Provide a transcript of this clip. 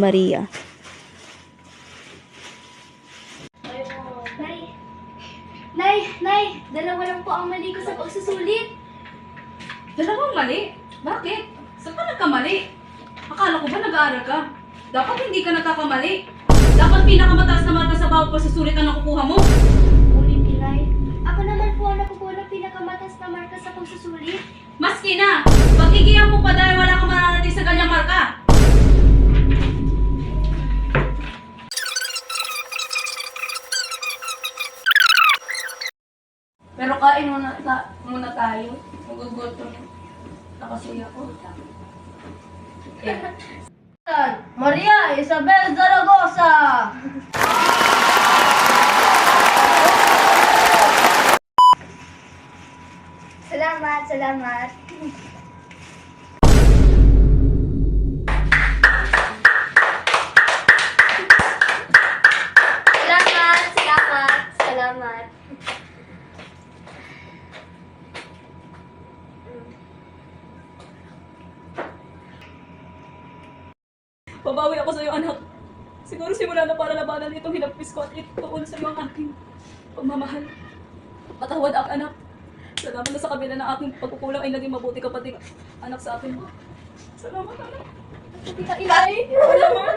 Maria. Nay, dalawa lang po ang mali ko sa pagsusulit. Dalawang mali? Bakit? Saan ka nagkamali? Akala ko ba nag-aaral ka? Dapat hindi ka nagkakamali. Dapat pinakamataas na marka sa bawat pagsusulit ang nakukuha mo. Ulitin, Nay. Ako naman po ang nakukuha ng pinakamatas na marka sa pagsusulit. Maski na, pagigiyan mo pa dahil wala kang mararating sa ganyang marka. Pero kain muna tayo. Magugutom na kasi ako. Maria Isabel Zaragoza! Salamat. Salamat. Babawi ako sa iyo, anak. Siguro simula na para labanan itong hinagpis ko at ituon sa iyo ang aking pagmamahal. Patawad ang anak. Salamat na sa kabila ng aking pagkukulang ay naging mabuti ka pati anak sa akin. Salamat, anak. Inay! Salamat!